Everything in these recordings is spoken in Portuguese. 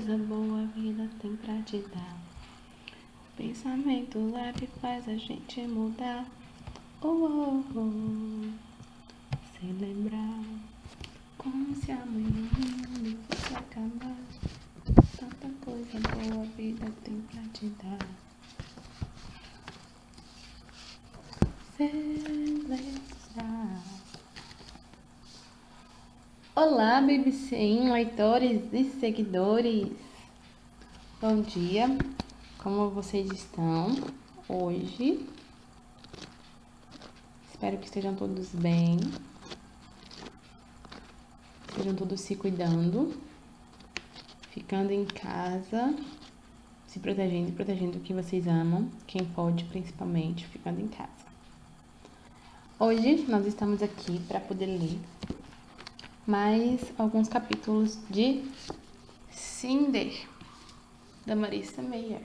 coisa boa a vida tem pra te dar. O pensamento leve faz a gente mudar. Oh, oh, oh. Celebrar como se amanhã não fosse acabar. Tanta coisa boa a vida tem pra te dar. Celebrar. Olá, BBC, leitores e seguidores. Bom dia, como vocês estão hoje? Espero que estejam todos bem, estejam todos se cuidando, ficando em casa, se protegendo e protegendo o que vocês amam, quem pode principalmente, ficando em casa. Hoje nós estamos aqui para poder ler mais alguns capítulos de Cinder, da Marissa Meyer.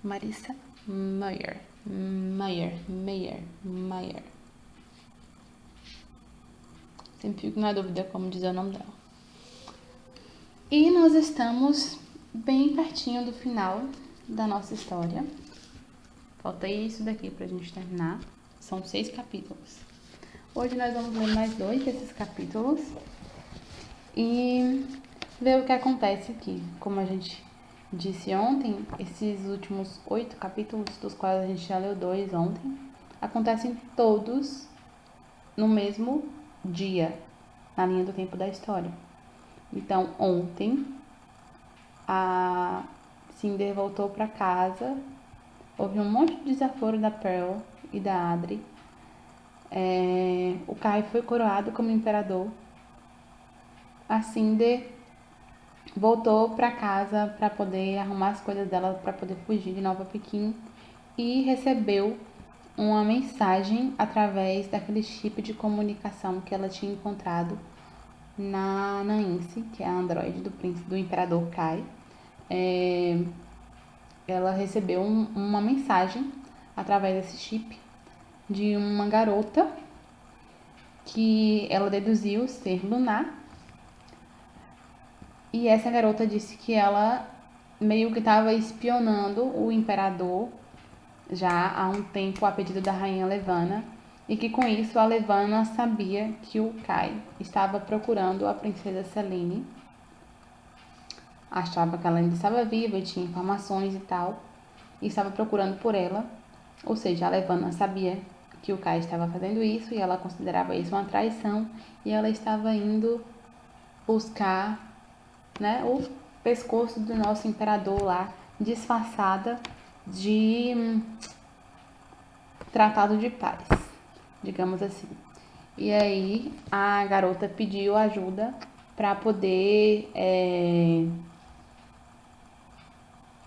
Marissa Meyer. Sempre fico na dúvida como dizer o nome dela. E nós estamos bem pertinho do final da nossa história. Falta isso daqui pra gente terminar. São 6 capítulos. Hoje nós vamos ler mais 2 desses capítulos e ver o que acontece aqui. Como a gente disse ontem, esses últimos 8 capítulos, dos quais a gente já leu 2 ontem, acontecem todos no mesmo dia, na linha do tempo da história. Então, ontem, a Cinder voltou para casa, houve um monte de desaforo da Pearl e da Adri. O Kai foi coroado como imperador. A Cinder voltou para casa para poder arrumar as coisas dela, para poder fugir de Nova Pequim, e recebeu uma mensagem através daquele chip de comunicação que ela tinha encontrado na Nance, que é a androide do imperador Kai. Ela recebeu uma mensagem através desse chip de uma garota que ela deduziu ser lunar. E essa garota disse que ela meio que estava espionando o imperador já há um tempo a pedido da rainha Levana, e que com isso a Levana sabia que o Kai estava procurando a princesa Selene. Achava que ela ainda estava viva e tinha informações e tal, e estava procurando por ela. Ou seja, a Levana sabia que o Kai estava fazendo isso e ela considerava isso uma traição, e ela estava indo buscar, né, o pescoço do nosso imperador lá, disfarçada de tratado de paz, digamos assim. E aí a garota pediu ajuda para poder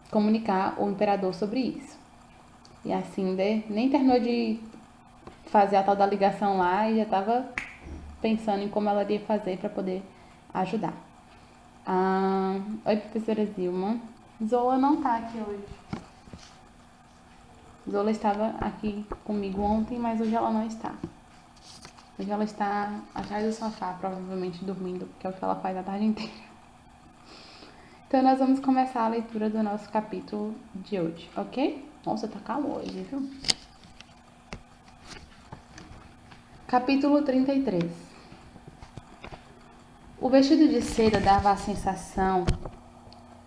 comunicar o imperador sobre isso. E a Cinder nem terminou de fazer a tal da ligação lá e já estava pensando em como ela iria fazer para poder ajudar. Oi, professora Zilma. Zola não tá aqui hoje. Zola estava aqui comigo ontem, mas hoje ela não está. Hoje ela está atrás do sofá, provavelmente dormindo, porque é o que ela faz a tarde inteira. Então, nós vamos começar a leitura do nosso capítulo de hoje, ok? Nossa, tá calor hoje, viu? Capítulo 33. O vestido de seda dava a sensação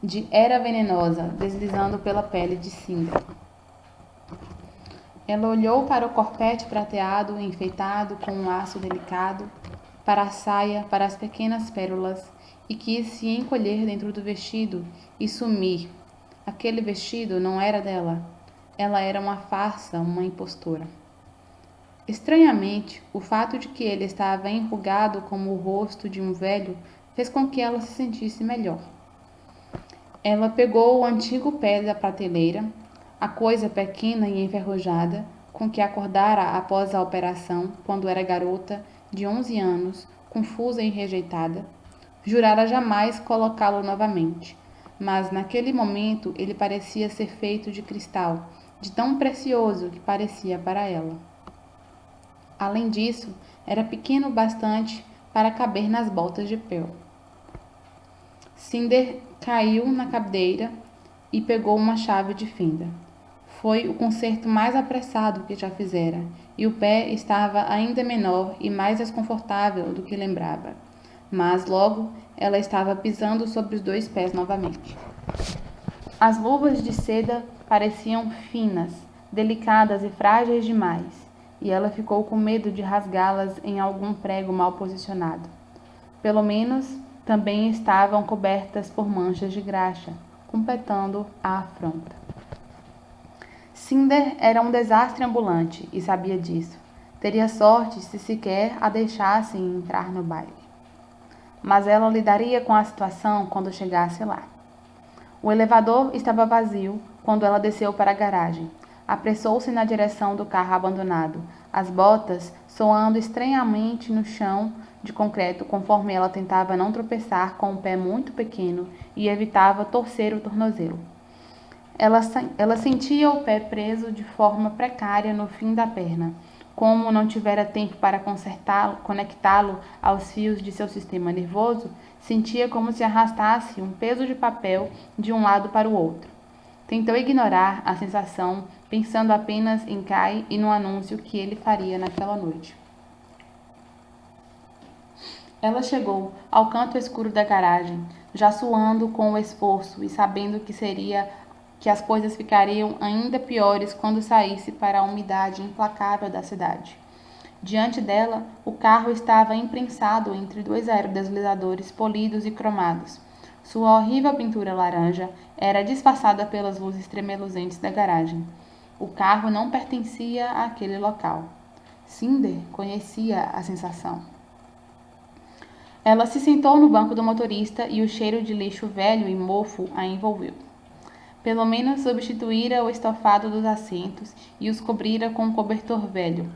de era venenosa deslizando pela pele de Cinder. Ela olhou para o corpete prateado enfeitado com um laço delicado, para a saia, para as pequenas pérolas, e quis se encolher dentro do vestido e sumir. Aquele vestido não era dela. Ela era uma farsa, uma impostora. Estranhamente, o fato de que ele estava enrugado como o rosto de um velho fez com que ela se sentisse melhor. Ela pegou o antigo pé da prateleira, a coisa pequena e enferrujada com que acordara após a operação, quando era garota de 11 anos, confusa e rejeitada. Jurara jamais colocá-lo novamente, mas naquele momento ele parecia ser feito de cristal, de tão precioso que parecia para ela. Além disso, era pequeno bastante para caber nas botas de Pearl. Cinder caiu na cadeira e pegou uma chave de fenda. Foi o concerto mais apressado que já fizera, e o pé estava ainda menor e mais desconfortável do que lembrava. Mas logo ela estava pisando sobre os 2 pés novamente. As luvas de seda pareciam finas, delicadas e frágeis demais, e ela ficou com medo de rasgá-las em algum prego mal posicionado. Pelo menos também estavam cobertas por manchas de graxa, completando a afronta. Cinder era um desastre ambulante e sabia disso. Teria sorte se sequer a deixassem entrar no baile. Mas ela lidaria com a situação quando chegasse lá. O elevador estava vazio quando ela desceu para a garagem. Apressou-se na direção do carro abandonado, as botas soando estranhamente no chão de concreto conforme ela tentava não tropeçar com um pé muito pequeno e evitava torcer o tornozelo. Ela sentia o pé preso de forma precária no fim da perna. Como não tivera tempo para conectá-lo aos fios de seu sistema nervoso, sentia como se arrastasse um peso de papel de um lado para o outro. Tentou ignorar a sensação, pensando apenas em Kai e no anúncio que ele faria naquela noite. Ela chegou ao canto escuro da garagem, já suando com o esforço e sabendo que as coisas ficariam ainda piores quando saísse para a umidade implacável da cidade. Diante dela, o carro estava imprensado entre 2 aerodeslizadores polidos e cromados. Sua horrível pintura laranja era disfarçada pelas luzes tremeluzentes da garagem. O carro não pertencia àquele local. Cinder conhecia a sensação. Ela se sentou no banco do motorista e o cheiro de lixo velho e mofo a envolveu. Pelo menos substituíra o estofado dos assentos e os cobrira com um cobertor velho.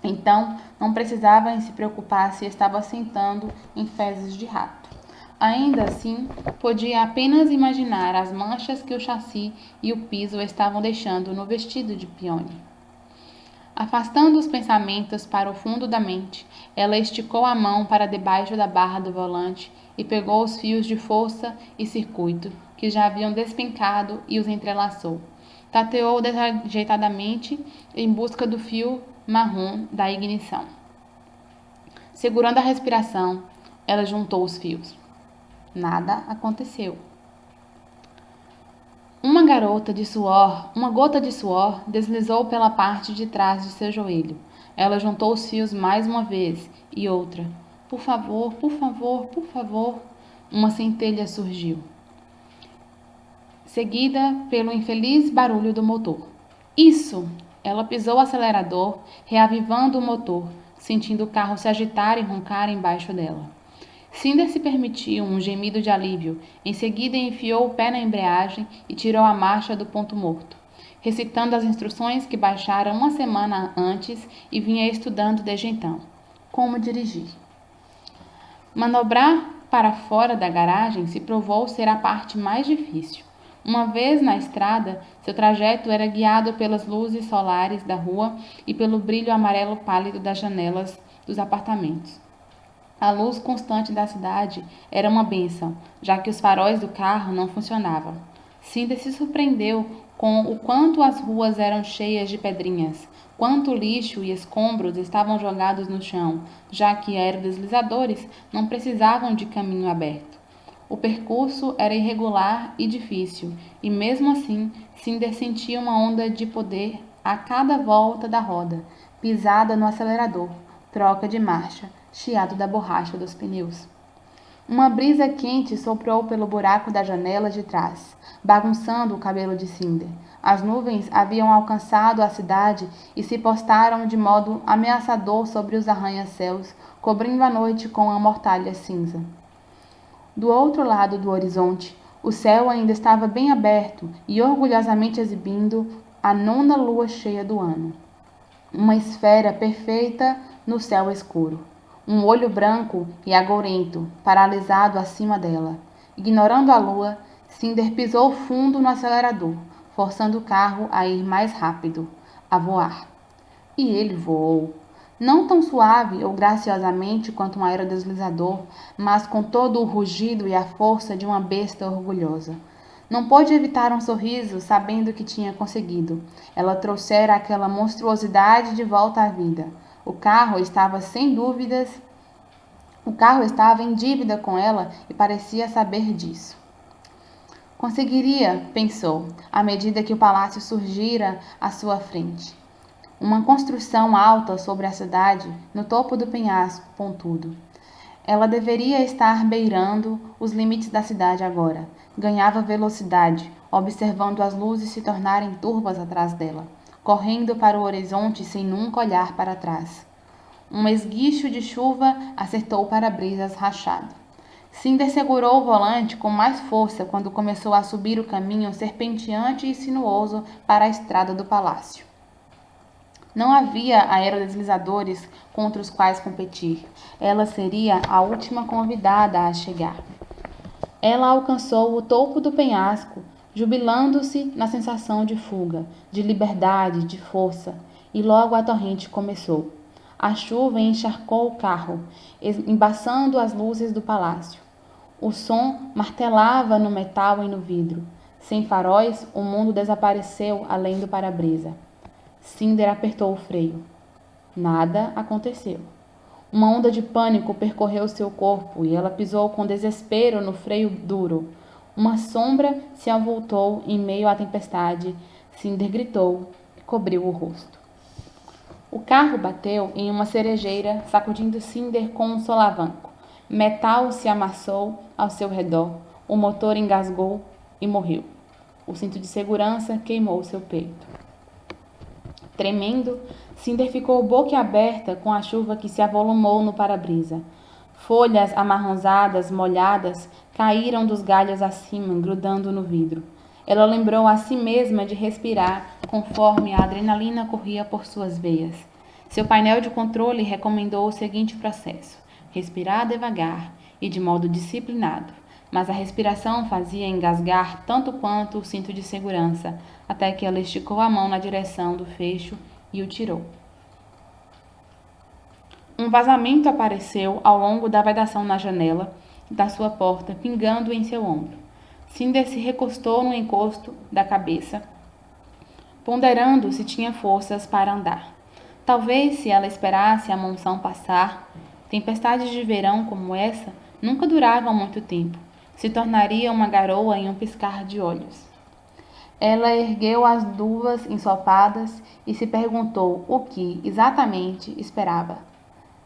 Então, não precisava se preocupar se estava sentando em fezes de rato. Ainda assim, podia apenas imaginar as manchas que o chassi e o piso estavam deixando no vestido de Peony. Afastando os pensamentos para o fundo da mente, ela esticou a mão para debaixo da barra do volante e pegou os fios de força e circuito, que já haviam despencado, e os entrelaçou. Tateou desajeitadamente em busca do fio marrom da ignição. Segurando a respiração, ela juntou os fios. Nada aconteceu. Uma gota de suor deslizou pela parte de trás de seu joelho. Ela juntou os fios mais uma vez e outra. Por favor, por favor, por favor. Uma centelha surgiu, seguida pelo infeliz barulho do motor. Isso! Ela pisou o acelerador, reavivando o motor, sentindo o carro se agitar e roncar embaixo dela. Cinder se permitiu um gemido de alívio. Em seguida, enfiou o pé na embreagem e tirou a marcha do ponto morto, recitando as instruções que baixara uma semana antes e vinha estudando desde então. Como dirigir. Manobrar para fora da garagem se provou ser a parte mais difícil. Uma vez na estrada, seu trajeto era guiado pelas luzes solares da rua e pelo brilho amarelo pálido das janelas dos apartamentos. A luz constante da cidade era uma bênção, já que os faróis do carro não funcionavam. Cinder se surpreendeu com o quanto as ruas eram cheias de pedrinhas, quanto lixo e escombros estavam jogados no chão, já que aerodeslizadores não precisavam de caminho aberto. O percurso era irregular e difícil, e mesmo assim, Cinder sentia uma onda de poder a cada volta da roda, pisada no acelerador, troca de marcha, chiado da borracha dos pneus. Uma brisa quente soprou pelo buraco da janela de trás, bagunçando o cabelo de Cinder. As nuvens haviam alcançado a cidade e se postaram de modo ameaçador sobre os arranha-céus, cobrindo a noite com a mortalha cinza. Do outro lado do horizonte, o céu ainda estava bem aberto e orgulhosamente exibindo a 9ª lua cheia do ano. Uma esfera perfeita no céu escuro. Um olho branco e agourento, paralisado acima dela. Ignorando a lua, Cinder pisou fundo no acelerador, forçando o carro a ir mais rápido, a voar. E ele voou. Não tão suave ou graciosamente quanto um aerodeslizador, mas com todo o rugido e a força de uma besta orgulhosa. Não pôde evitar um sorriso, sabendo que tinha conseguido. Ela trouxera aquela monstruosidade de volta à vida. O carro estava em dívida com ela e parecia saber disso. Conseguiria, pensou, à medida que o palácio surgira à sua frente. Uma construção alta sobre a cidade, no topo do penhasco, contudo. Ela deveria estar beirando os limites da cidade agora. Ganhava velocidade, observando as luzes se tornarem turvas atrás dela, correndo para o horizonte sem nunca olhar para trás. Um esguicho de chuva acertou o para-brisas rachado. Cinder segurou o volante com mais força quando começou a subir o caminho serpenteante e sinuoso para a estrada do palácio. Não havia aerodeslizadores contra os quais competir. Ela seria a última convidada a chegar. Ela alcançou o topo do penhasco, jubilando-se na sensação de fuga, de liberdade, de força, e logo a torrente começou. A chuva encharcou o carro, embaçando as luzes do palácio. O som martelava no metal e no vidro. Sem faróis, o mundo desapareceu além do para-brisa. Cinder apertou o freio. Nada aconteceu. Uma onda de pânico percorreu seu corpo e ela pisou com desespero no freio duro. Uma sombra se avultou em meio à tempestade. Cinder gritou e cobriu o rosto. O carro bateu em uma cerejeira, sacudindo Cinder com um solavanco. Metal se amassou ao seu redor. O motor engasgou e morreu. O cinto de segurança queimou seu peito. Tremendo, Cinder ficou boquiaberta com a chuva que se avolumou no para-brisa. Folhas amarronzadas, molhadas, caíram dos galhos acima, grudando no vidro. Ela lembrou a si mesma de respirar conforme a adrenalina corria por suas veias. Seu painel de controle recomendou o seguinte processo: respirar devagar e de modo disciplinado, mas a respiração fazia engasgar tanto quanto o cinto de segurança, até que ela esticou a mão na direção do fecho e o tirou. Um vazamento apareceu ao longo da vedação na janela da sua porta, pingando em seu ombro. Cinder se recostou no encosto da cabeça, ponderando se tinha forças para andar. Talvez, se ela esperasse a monção passar, tempestades de verão como essa nunca duravam muito tempo. Se tornaria uma garoa em um piscar de olhos. Ela ergueu as luvas ensopadas e se perguntou o que, exatamente, esperava.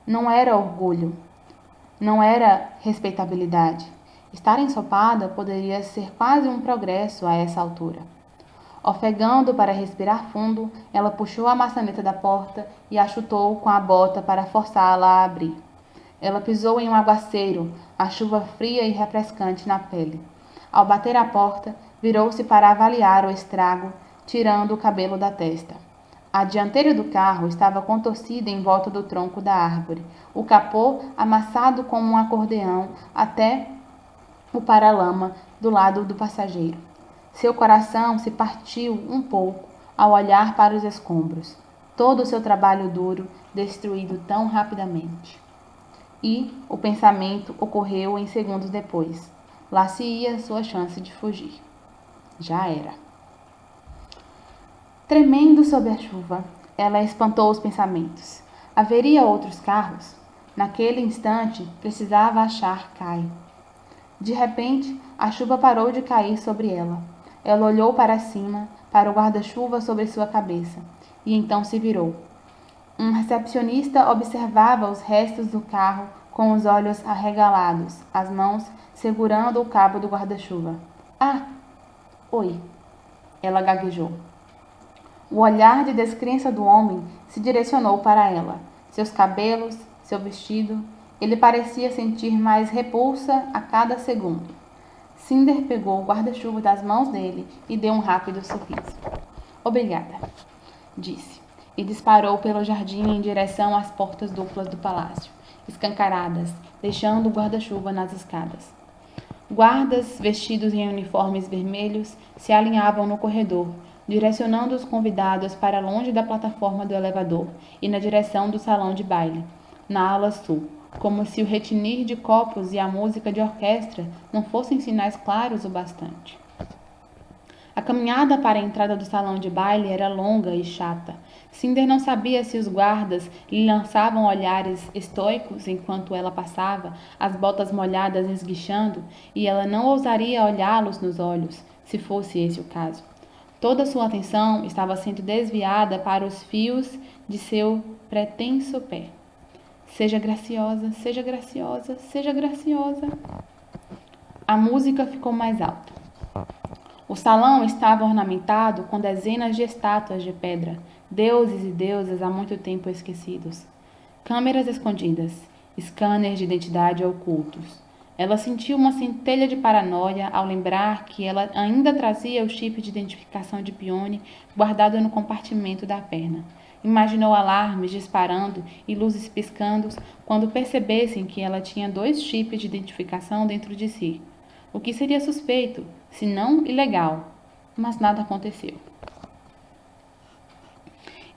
Não era orgulho. Não era respeitabilidade. Estar ensopada poderia ser quase um progresso a essa altura. Ofegando para respirar fundo, ela puxou a maçaneta da porta e a chutou com a bota para forçá-la a abrir. Ela pisou em um aguaceiro, a chuva fria e refrescante na pele. Ao bater a porta, virou-se para avaliar o estrago, tirando o cabelo da testa. A dianteira do carro estava contorcida em volta do tronco da árvore, o capô amassado como um acordeão até o paralama do lado do passageiro. Seu coração se partiu um pouco ao olhar para os escombros. Todo o seu trabalho duro destruído tão rapidamente. E o pensamento ocorreu em segundos depois. Lá se ia sua chance de fugir. Já era. Tremendo sob a chuva, ela espantou os pensamentos. Haveria outros carros? Naquele instante, precisava achar Kai. De repente, a chuva parou de cair sobre ela. Ela olhou para cima, para o guarda-chuva sobre sua cabeça, e então se virou. Um recepcionista observava os restos do carro com os olhos arregalados, as mãos segurando o cabo do guarda-chuva. Ah! Oi! Ela gaguejou. O olhar de descrença do homem se direcionou para ela. Seus cabelos, seu vestido. Ele parecia sentir mais repulsa a cada segundo. Cinder pegou o guarda-chuva das mãos dele e deu um rápido sorriso. Obrigada, disse, e disparou pelo jardim em direção às portas duplas do palácio, escancaradas, deixando o guarda-chuva nas escadas. Guardas, vestidos em uniformes vermelhos, se alinhavam no corredor, direcionando os convidados para longe da plataforma do elevador e na direção do salão de baile, na ala sul, como se o retinir de copos e a música de orquestra não fossem sinais claros o bastante. A caminhada para a entrada do salão de baile era longa e chata. Cinder não sabia se os guardas lhe lançavam olhares estoicos enquanto ela passava, as botas molhadas esguichando, e ela não ousaria olhá-los nos olhos, se fosse esse o caso. Toda sua atenção estava sendo desviada para os fios de seu pretenso pé. Seja graciosa, seja graciosa, seja graciosa. A música ficou mais alta. O salão estava ornamentado com dezenas de estátuas de pedra, deuses e deusas há muito tempo esquecidos. Câmeras escondidas, scanners de identidade ocultos. Ela sentiu uma centelha de paranoia ao lembrar que ela ainda trazia o chip de identificação de Pione guardado no compartimento da perna. Imaginou alarmes disparando e luzes piscando quando percebessem que ela tinha 2 chips de identificação dentro de si. O que seria suspeito, se não ilegal, mas nada aconteceu.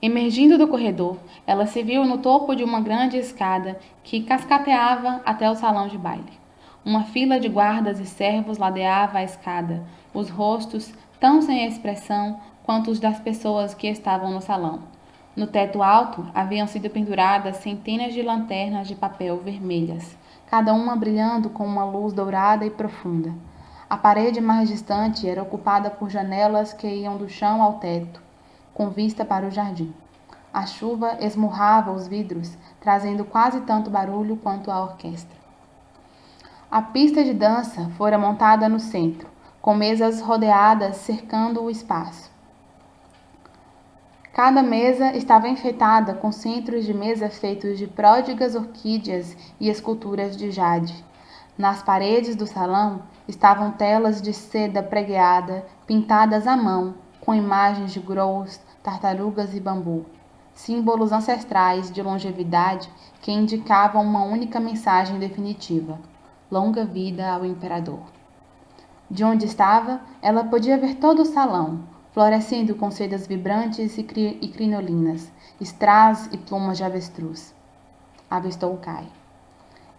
Emergindo do corredor, ela se viu no topo de uma grande escada que cascateava até o salão de baile. Uma fila de guardas e servos ladeava a escada, os rostos tão sem expressão quanto os das pessoas que estavam no salão. No teto alto haviam sido penduradas centenas de lanternas de papel vermelhas, cada uma brilhando com uma luz dourada e profunda. A parede mais distante era ocupada por janelas que iam do chão ao teto, com vista para o jardim. A chuva esmurrava os vidros, trazendo quase tanto barulho quanto a orquestra. A pista de dança fora montada no centro, com mesas rodeadas cercando o espaço. Cada mesa estava enfeitada com centros de mesa feitos de pródigas orquídeas e esculturas de jade. Nas paredes do salão estavam telas de seda pregueada, pintadas à mão, com imagens de gnolls, tartarugas e bambu, símbolos ancestrais de longevidade que indicavam uma única mensagem definitiva: longa vida ao imperador. De onde estava, ela podia ver todo o salão, florescendo com sedas vibrantes e crinolinas, strass e plumas de avestruz. Avistou Kai.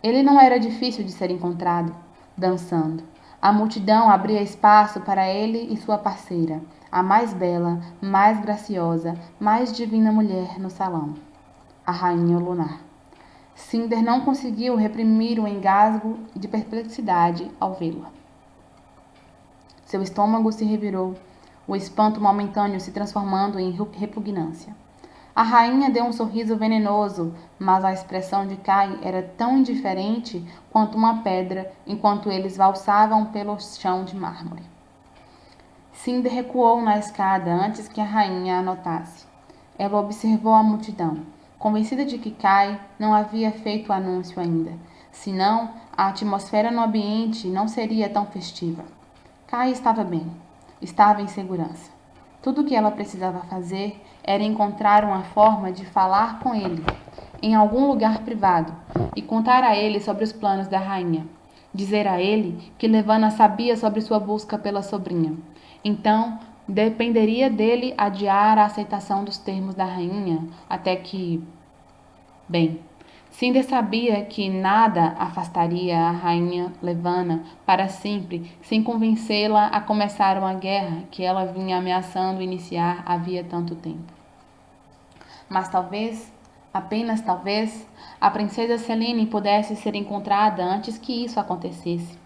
Ele não era difícil de ser encontrado, dançando. A multidão abria espaço para ele e sua parceira, a mais bela, mais graciosa, mais divina mulher no salão, a Rainha Lunar. Cinder não conseguiu reprimir o engasgo de perplexidade ao vê-la. Seu estômago se revirou, o espanto momentâneo se transformando em repugnância. A rainha deu um sorriso venenoso, mas a expressão de Kai era tão indiferente quanto uma pedra enquanto eles valsavam pelo chão de mármore. Cinder recuou na escada antes que a rainha a notasse. Ela observou a multidão, convencida de que Kai não havia feito o anúncio ainda, senão a atmosfera no ambiente não seria tão festiva. Kai estava bem, estava em segurança. Tudo o que ela precisava fazer era encontrar uma forma de falar com ele, em algum lugar privado, e contar a ele sobre os planos da rainha. Dizer a ele que Levana sabia sobre sua busca pela sobrinha. Então, dependeria dele adiar a aceitação dos termos da rainha até que... Bem, Cinder sabia que nada afastaria a rainha Levana para sempre sem convencê-la a começar uma guerra que ela vinha ameaçando iniciar havia tanto tempo. Mas talvez, apenas talvez, a princesa Selene pudesse ser encontrada antes que isso acontecesse.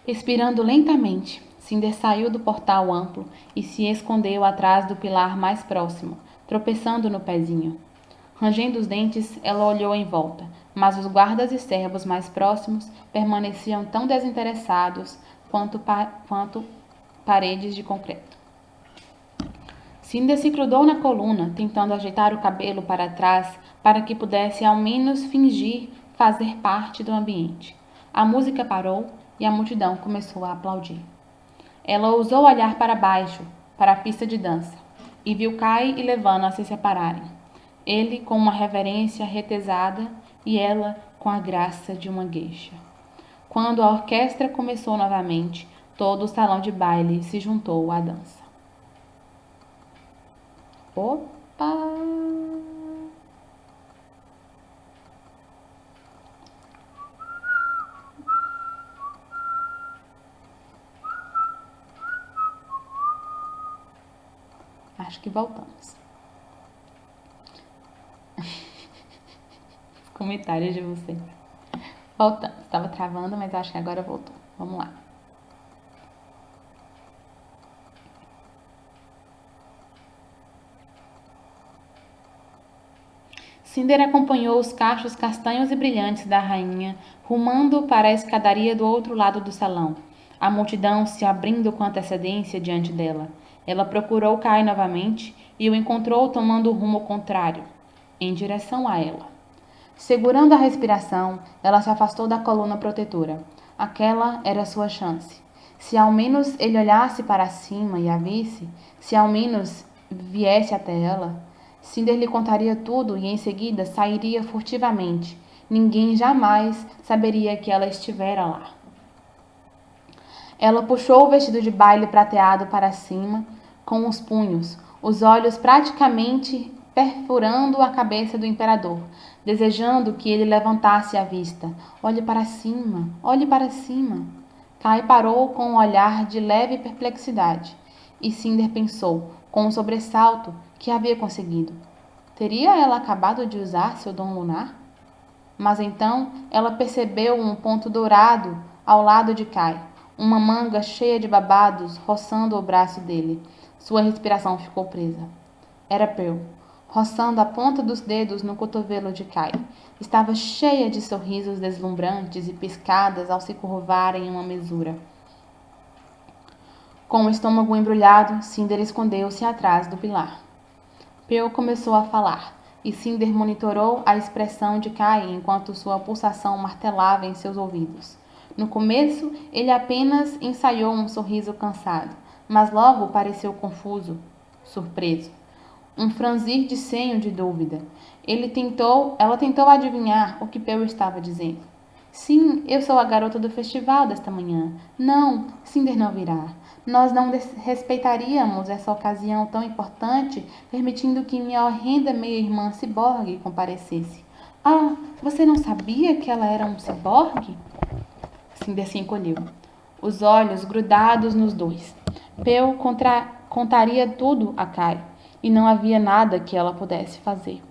Expirando lentamente, Cinder saiu do portal amplo e se escondeu atrás do pilar mais próximo, tropeçando no pezinho. Rangendo os dentes, ela olhou em volta, mas os guardas e servos mais próximos permaneciam tão desinteressados quanto paredes de concreto. Cinder se grudou na coluna, tentando ajeitar o cabelo para trás para que pudesse ao menos fingir fazer parte do ambiente. A música parou e a multidão começou a aplaudir. Ela ousou olhar para baixo, para a pista de dança, e viu Kai e Levana se separarem. Ele com uma reverência retesada e ela com a graça de uma gueixa. Quando a orquestra começou novamente, todo o salão de baile se juntou à dança. Opa! Acho que voltamos. Os comentários de vocês. Voltamos. Estava travando, mas acho que agora voltou. Vamos lá. Cinder acompanhou os cachos castanhos e brilhantes da rainha, rumando para a escadaria do outro lado do salão, a multidão se abrindo com antecedência diante dela. Ela procurou Kai novamente e o encontrou tomando o rumo contrário, em direção a ela. Segurando a respiração, ela se afastou da coluna protetora. Aquela era sua chance. Se ao menos ele olhasse para cima e a visse, se ao menos viesse até ela, Cinder lhe contaria tudo e em seguida sairia furtivamente. Ninguém jamais saberia que ela estivera lá. Ela puxou o vestido de baile prateado para cima com os punhos, os olhos praticamente perfurando a cabeça do imperador, desejando que ele levantasse a vista. Olhe para cima, olhe para cima. Kai parou com um olhar de leve perplexidade, e Cinder pensou, com um sobressalto, que havia conseguido. Teria ela acabado de usar seu dom lunar? Mas então ela percebeu um ponto dourado ao lado de Kai, uma manga cheia de babados roçando o braço dele. Sua respiração ficou presa. Era Pearl, roçando a ponta dos dedos no cotovelo de Kai. Estava cheia de sorrisos deslumbrantes e piscadas ao se curvarem em uma mesura. Com o estômago embrulhado, Cinder escondeu-se atrás do pilar. Pearl começou a falar, e Cinder monitorou a expressão de Kai enquanto sua pulsação martelava em seus ouvidos. No começo, ele apenas ensaiou um sorriso cansado, mas logo pareceu confuso, surpreso. Um franzir de senho de dúvida. Ela tentou adivinhar o que Pearl estava dizendo. Sim, eu sou a garota do festival desta manhã. Não, Cinder não virá. Nós não respeitaríamos essa ocasião tão importante, permitindo que minha horrenda meia-irmã ciborgue comparecesse. Ah, você não sabia que ela era um ciborgue? Cinder se encolheu, os olhos grudados nos dois. Pearl contaria tudo a Kai, e não havia nada que ela pudesse fazer,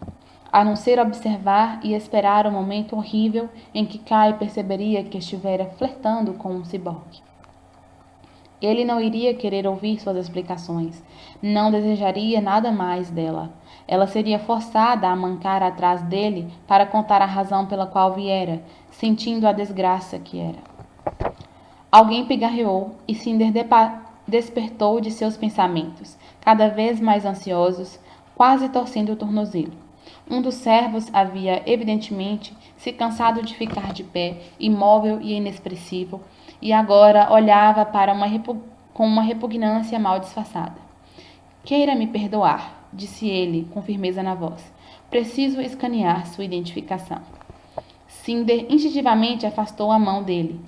a não ser observar e esperar o momento horrível em que Kai perceberia que estivera flertando com um ciborgue. Ele não iria querer ouvir suas explicações, não desejaria nada mais dela. Ela seria forçada a mancar atrás dele para contar a razão pela qual viera, sentindo a desgraça que era. Alguém pigarreou e Cinder despertou de seus pensamentos, cada vez mais ansiosos, quase torcendo o tornozelo. Um dos servos havia, evidentemente, se cansado de ficar de pé, imóvel e inexpressivo, e agora olhava para com uma repugnância mal disfarçada. Queira me perdoar, disse ele, com firmeza na voz. Preciso escanear sua identificação. Cinder instintivamente afastou a mão dele,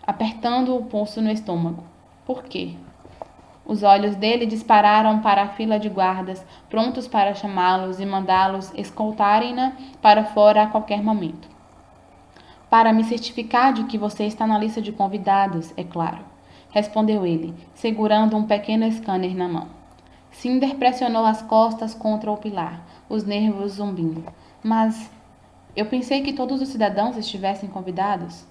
apertando o pulso no estômago. Por quê? Os olhos dele dispararam para a fila de guardas, prontos para chamá-los e mandá-los escoltarem-na para fora a qualquer momento. Para me certificar de que você está na lista de convidados, é claro, respondeu ele, segurando um pequeno scanner na mão. Cinder pressionou as costas contra o pilar, os nervos zumbindo. Mas eu pensei que todos os cidadãos estivessem convidados.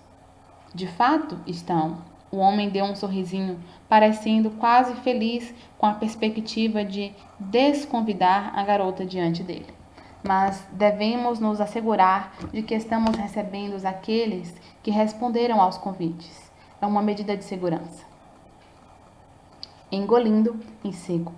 De fato, estão. O homem deu um sorrisinho, parecendo quase feliz com a perspectiva de desconvidar a garota diante dele. Mas devemos nos assegurar de que estamos recebendo aqueles que responderam aos convites. É uma medida de segurança. Engolindo, em seco,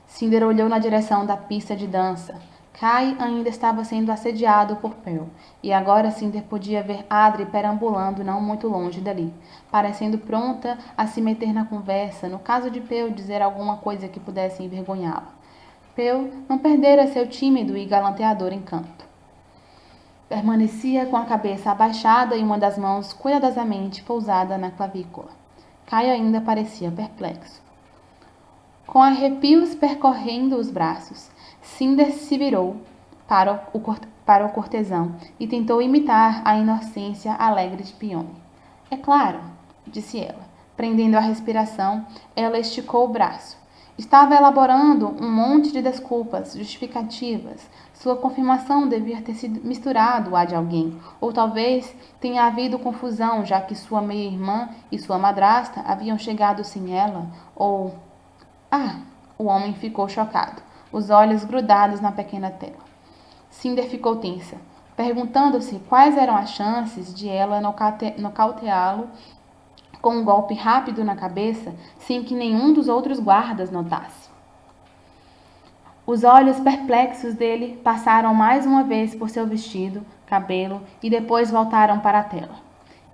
Cinder olhou na direção da pista de dança. Kai ainda estava sendo assediado por Pearl, e agora Cinder podia ver Adri perambulando não muito longe dali, parecendo pronta a se meter na conversa, no caso de Pearl dizer alguma coisa que pudesse envergonhá-la. Pearl não perdera seu tímido e galanteador encanto. Permanecia com a cabeça abaixada e uma das mãos cuidadosamente pousada na clavícula. Kai ainda parecia perplexo. Com arrepios percorrendo os braços, Cinder se virou para o cortesão e tentou imitar a inocência alegre de Pione. É claro, disse ela. Prendendo a respiração, ela esticou o braço. Estava elaborando um monte de desculpas, justificativas. Sua confirmação devia ter sido misturado à de alguém, ou talvez tenha havido confusão, já que sua meia-irmã e sua madrasta haviam chegado sem ela, ou... Ah! O homem ficou chocado, os olhos grudados na pequena tela. Cinder ficou tensa, perguntando-se quais eram as chances de ela nocauteá-lo com um golpe rápido na cabeça, sem que nenhum dos outros guardas notasse. Os olhos perplexos dele passaram mais uma vez por seu vestido, cabelo e depois voltaram para a tela.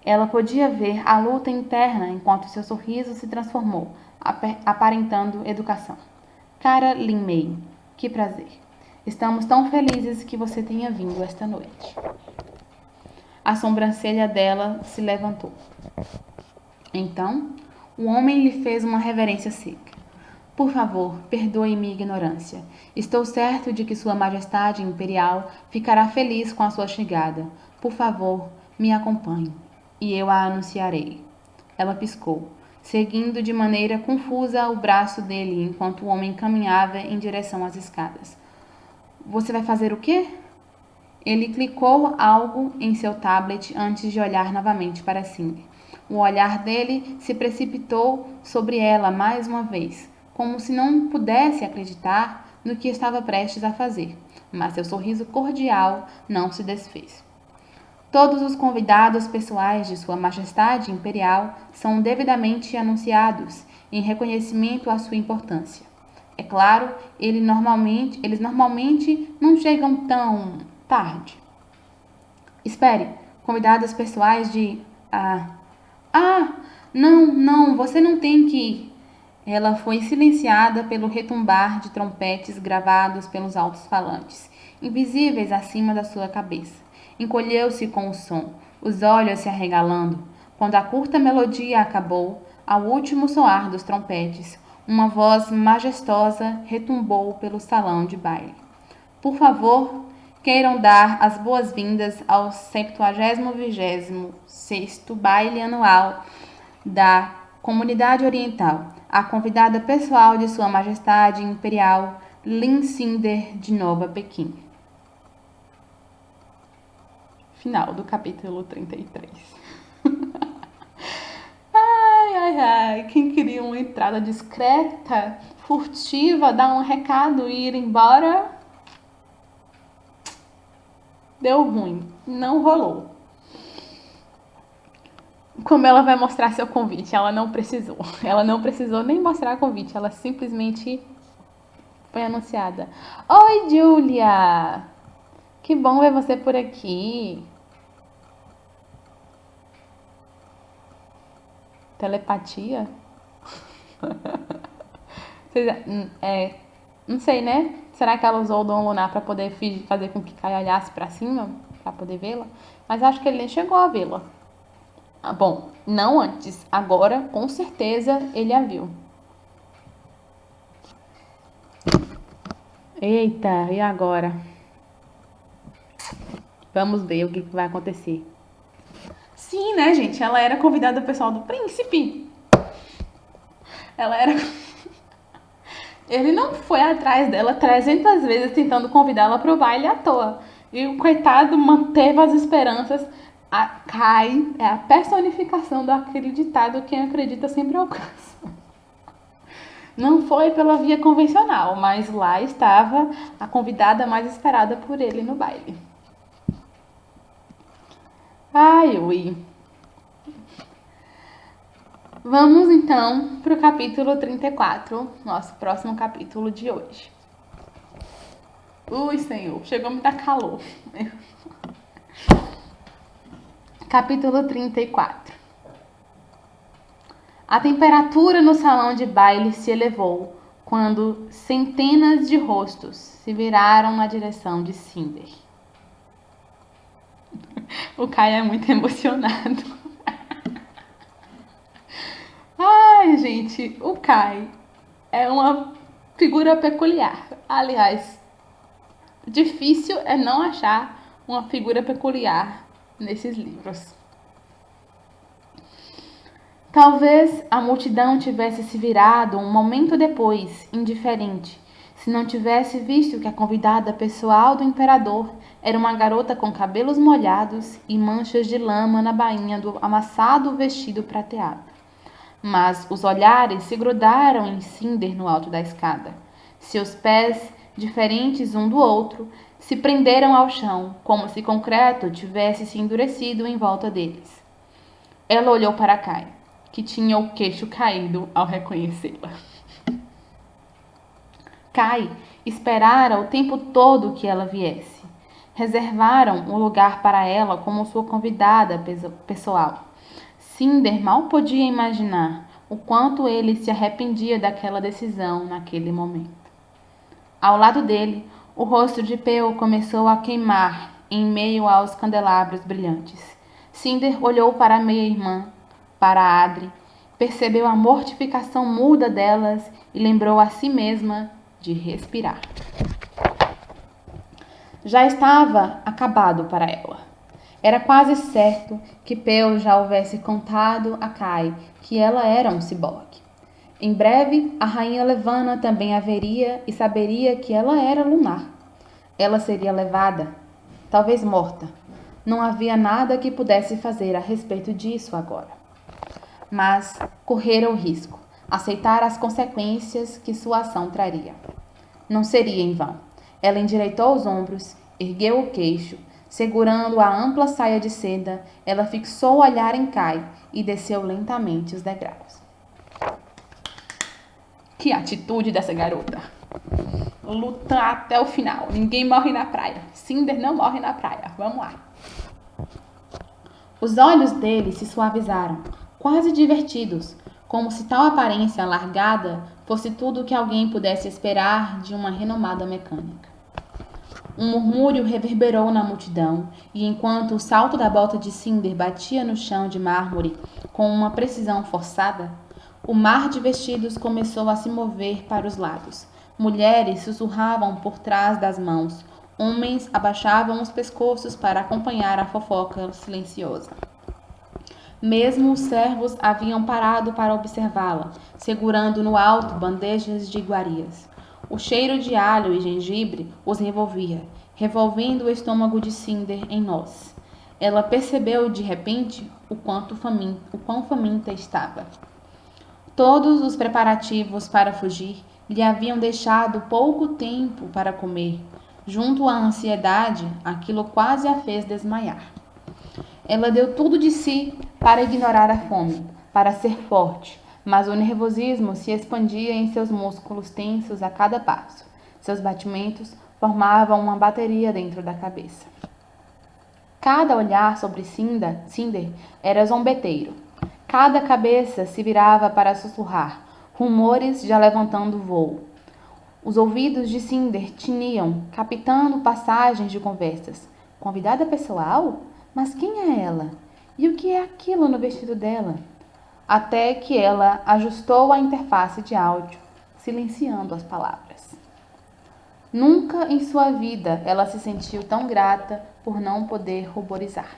Ela podia ver a luta interna enquanto seu sorriso se transformou, aparentando educação. Cara Lin Mei, que prazer. Estamos tão felizes que você tenha vindo esta noite. A sobrancelha dela se levantou. Então, o homem lhe fez uma reverência seca. Por favor, perdoe minha ignorância. Estou certo de que Sua Majestade Imperial ficará feliz com a sua chegada. Por favor, me acompanhe, e eu a anunciarei. Ela piscou, seguindo de maneira confusa o braço dele enquanto o homem caminhava em direção às escadas. Você vai fazer o quê? Ele clicou algo em seu tablet antes de olhar novamente para Cinder. O olhar dele se precipitou sobre ela mais uma vez, como se não pudesse acreditar no que estava prestes a fazer, mas seu sorriso cordial não se desfez. Todos os convidados pessoais de Sua Majestade Imperial são devidamente anunciados em reconhecimento à sua importância. É claro, eles normalmente não chegam tão tarde. Espere, convidados pessoais de... não, você não tem que ir. Ela foi silenciada pelo retumbar de trompetes gravados pelos altos-falantes, invisíveis acima da sua cabeça. Encolheu-se com o som, os olhos se arregalando. Quando a curta melodia acabou, ao último soar dos trompetes, uma voz majestosa retumbou pelo salão de baile. Por favor, queiram dar as boas-vindas ao 70º baile anual da Comunidade Oriental, a convidada pessoal de Sua Majestade Imperial Lin Cinder de Nova Pequim. Final do capítulo 33. Ai, quem queria uma entrada discreta, furtiva, dar um recado e ir embora, deu ruim, não rolou. Como ela vai mostrar seu convite? Ela não precisou nem mostrar convite, ela simplesmente foi anunciada. Oi, Julia! Que bom ver você por aqui. Telepatia? Não sei, né? Será que ela usou o Dom Lunar para poder fazer com que Caio olhasse para cima, para poder vê-la? Mas acho que ele nem chegou a vê-la. Bom, não antes. Agora, com certeza, ele a viu. Eita, e agora? Vamos ver o que vai acontecer. Sim, né, gente? Ela era convidada pessoal do príncipe. Ela era... Ele não foi atrás dela 300 vezes tentando convidá-la para o baile à toa. E o coitado manteve as esperanças. Kai é a personificação do acreditado, quem acredita sempre alcança. Não foi pela via convencional, mas lá estava a convidada mais esperada por ele no baile. Ai, ui. Vamos então para o capítulo 34, nosso próximo capítulo de hoje. Ui, Senhor, chegou a me dar calor. Capítulo 34. A temperatura no salão de baile se elevou quando centenas de rostos se viraram na direção de Cinder. O Kai é muito emocionado. Ai, gente, o Kai é uma figura peculiar. Aliás, difícil é não achar uma figura peculiar nesses livros. Talvez a multidão tivesse se virado um momento depois, indiferente, se não tivesse visto que a convidada pessoal do imperador era uma garota com cabelos molhados e manchas de lama na bainha do amassado vestido prateado. Mas os olhares se grudaram em Cinder no alto da escada. Seus pés, diferentes um do outro, se prenderam ao chão, como se concreto tivesse se endurecido em volta deles. Ela olhou para Kai, que tinha o queixo caído ao reconhecê-la. Kai esperara o tempo todo que ela viesse. Reservaram um lugar para ela como sua convidada pessoal. Cinder mal podia imaginar o quanto ele se arrependia daquela decisão naquele momento. Ao lado dele, o rosto de Peu começou a queimar em meio aos candelabros brilhantes. Cinder olhou para a meia-irmã, para Adri, percebeu a mortificação muda delas e lembrou a si mesma de respirar. Já estava acabado para ela. Era quase certo que Peu já houvesse contado a Kai que ela era um ciborgue. Em breve, a rainha Levana também a veria e saberia que ela era lunar. Ela seria levada, talvez morta. Não havia nada que pudesse fazer a respeito disso agora. Mas correra o risco, aceitar as consequências que sua ação traria. Não seria em vão. Ela endireitou os ombros, ergueu o queixo, segurando a ampla saia de seda, ela fixou o olhar em Kai e desceu lentamente os degraus. Que atitude dessa garota! Luta até o final. Ninguém morre na praia. Cinder não morre na praia. Vamos lá. Os olhos dele se suavizaram, quase divertidos, como se tal aparência alargada fosse tudo o que alguém pudesse esperar de uma renomada mecânica. Um murmúrio reverberou na multidão, e enquanto o salto da bota de Cinder batia no chão de mármore com uma precisão forçada, o mar de vestidos começou a se mover para os lados. Mulheres sussurravam por trás das mãos, homens abaixavam os pescoços para acompanhar a fofoca silenciosa. Mesmo os servos haviam parado para observá-la, segurando no alto bandejas de iguarias. O cheiro de alho e gengibre os envolvia, revolvendo o estômago de Cinder em nós. Ela percebeu de repente o quão faminta estava. Todos os preparativos para fugir lhe haviam deixado pouco tempo para comer. Junto à ansiedade, aquilo quase a fez desmaiar. Ela deu tudo de si para ignorar a fome, para ser forte, mas o nervosismo se expandia em seus músculos tensos a cada passo. Seus batimentos formavam uma bateria dentro da cabeça. Cada olhar sobre Cinder era zombeteiro. Cada cabeça se virava para sussurrar, rumores já levantando voo. Os ouvidos de Cinder tiniam, captando passagens de conversas. Convidada pessoal? Mas quem é ela? E o que é aquilo no vestido dela? Até que ela ajustou a interface de áudio, silenciando as palavras. Nunca em sua vida ela se sentiu tão grata por não poder ruborizar.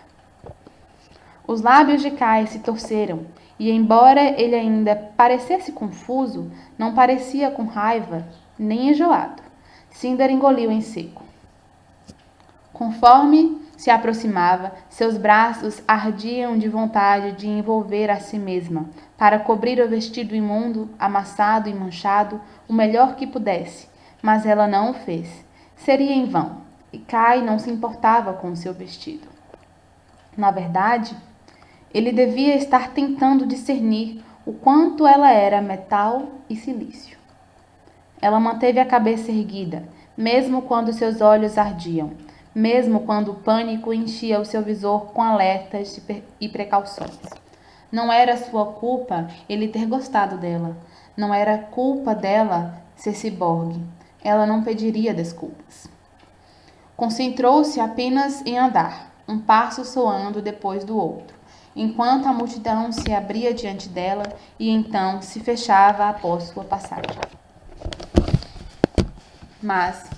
Os lábios de Kai se torceram, e embora ele ainda parecesse confuso, não parecia com raiva nem enjoado. Cinder engoliu em seco. Conforme se aproximava, seus braços ardiam de vontade de envolver a si mesma, para cobrir o vestido imundo, amassado e manchado, o melhor que pudesse, mas ela não o fez. Seria em vão, e Kai não se importava com o seu vestido. Na verdade, ele devia estar tentando discernir o quanto ela era metal e silício. Ela manteve a cabeça erguida, mesmo quando seus olhos ardiam, mesmo quando o pânico enchia o seu visor com alertas e precauções. Não era sua culpa ele ter gostado dela. Não era culpa dela ser ciborgue. Ela não pediria desculpas. Concentrou-se apenas em andar, um passo soando depois do outro, enquanto a multidão se abria diante dela e então se fechava após sua passagem. Mas,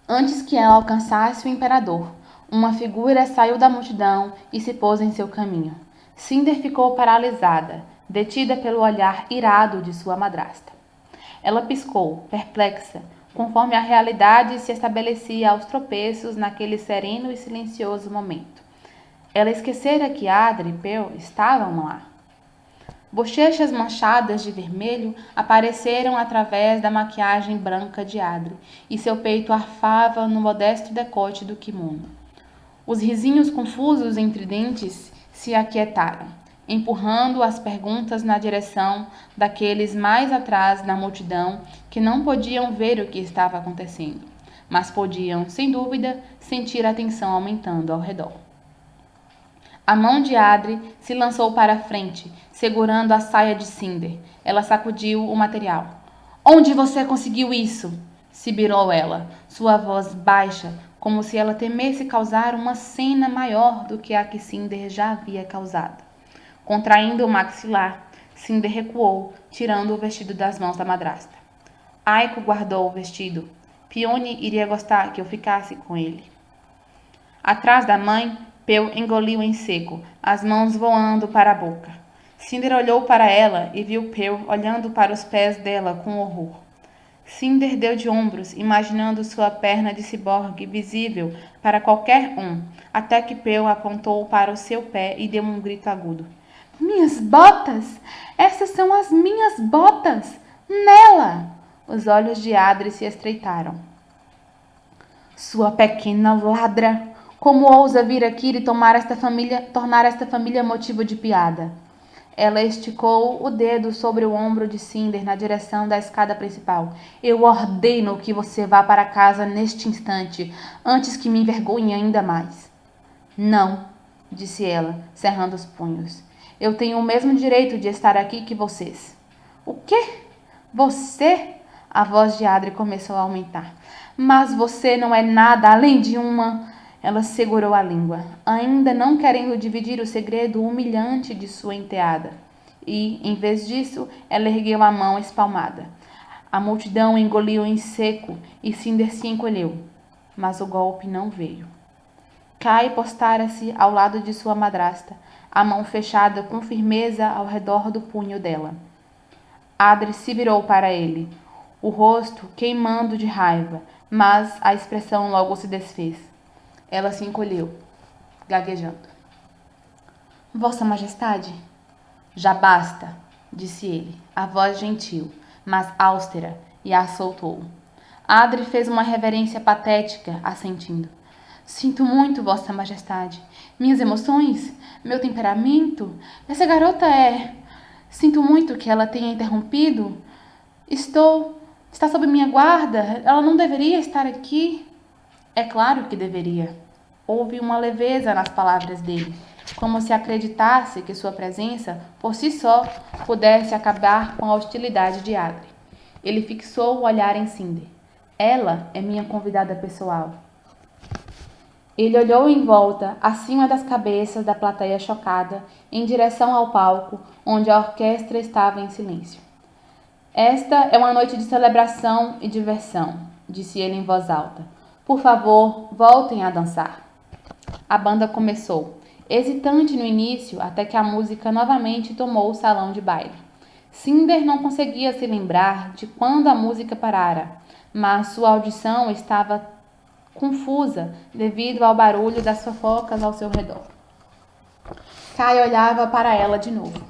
antes que ela alcançasse o imperador, uma figura saiu da multidão e se pôs em seu caminho. Cinder ficou paralisada, detida pelo olhar irado de sua madrasta. Ela piscou, perplexa, conforme a realidade se estabelecia aos tropeços naquele sereno e silencioso momento. Ela esquecera que Adri e Peu estavam lá. Bochechas manchadas de vermelho apareceram através da maquiagem branca de Adri, e seu peito arfava no modesto decote do kimono. Os risinhos confusos entre dentes se aquietaram, empurrando as perguntas na direção daqueles mais atrás na multidão que não podiam ver o que estava acontecendo, mas podiam, sem dúvida, sentir a tensão aumentando ao redor. A mão de Adri se lançou para a frente, segurando a saia de Cinder. Ela sacudiu o material. "Onde você conseguiu isso?" sibilou ela, sua voz baixa, como se ela temesse causar uma cena maior do que a que Cinder já havia causado. Contraindo o maxilar, Cinder recuou, tirando o vestido das mãos da madrasta. Aiko guardou o vestido. Pione iria gostar que eu ficasse com ele. Atrás da mãe, Peu engoliu em seco, as mãos voando para a boca. Cinder olhou para ela e viu Peu olhando para os pés dela com horror. Cinder deu de ombros, imaginando sua perna de ciborgue visível para qualquer um, até que Peu apontou para o seu pé e deu um grito agudo. "Minhas botas! Essas são as minhas botas! Nela!" Os olhos de Adri se estreitaram. "Sua pequena ladra! Como ousa vir aqui e tornar esta família motivo de piada?" Ela esticou o dedo sobre o ombro de Cinder na direção da escada principal. "Eu ordeno que você vá para casa neste instante, antes que me envergonhe ainda mais." "Não", disse ela, cerrando os punhos. "Eu tenho o mesmo direito de estar aqui que vocês." "O quê? Você?" A voz de Adri começou a aumentar. "Mas você não é nada além de uma..." Ela segurou a língua, ainda não querendo dividir o segredo humilhante de sua enteada. E, em vez disso, ela ergueu a mão espalmada. A multidão engoliu em seco e Cinder se encolheu. Mas o golpe não veio. Kai postara-se ao lado de sua madrasta, a mão fechada com firmeza ao redor do punho dela. Adri se virou para ele, o rosto queimando de raiva, mas a expressão logo se desfez. Ela se encolheu, gaguejando. "Vossa Majestade?" "Já basta", disse ele, a voz gentil, mas austera, e a soltou. Adri fez uma reverência patética, assentindo. "Sinto muito, Vossa Majestade. Minhas emoções, meu temperamento. Essa garota é... Sinto muito que ela tenha interrompido. Está sob minha guarda. Ela não deveria estar aqui." "É claro que deveria." Houve uma leveza nas palavras dele, como se acreditasse que sua presença, por si só, pudesse acabar com a hostilidade de Adri. Ele fixou o olhar em Cinder. "Ela é minha convidada pessoal." Ele olhou em volta, acima das cabeças da plateia chocada, em direção ao palco, onde a orquestra estava em silêncio. "Esta é uma noite de celebração e diversão", disse ele em voz alta. "Por favor, voltem a dançar." A banda começou, hesitante no início, até que a música novamente tomou o salão de baile. Cinder não conseguia se lembrar de quando a música parara, mas sua audição estava confusa devido ao barulho das fofocas ao seu redor. Kai olhava para ela de novo.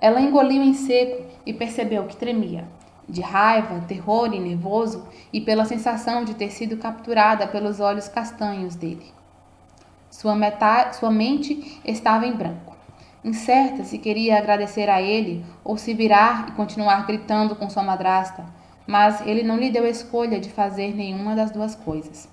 Ela engoliu em seco e percebeu que tremia, de raiva, terror e nervoso, e pela sensação de ter sido capturada pelos olhos castanhos dele. Sua mente estava em branco, incerta se queria agradecer a ele ou se virar e continuar gritando com sua madrasta, mas ele não lhe deu escolha de fazer nenhuma das duas coisas.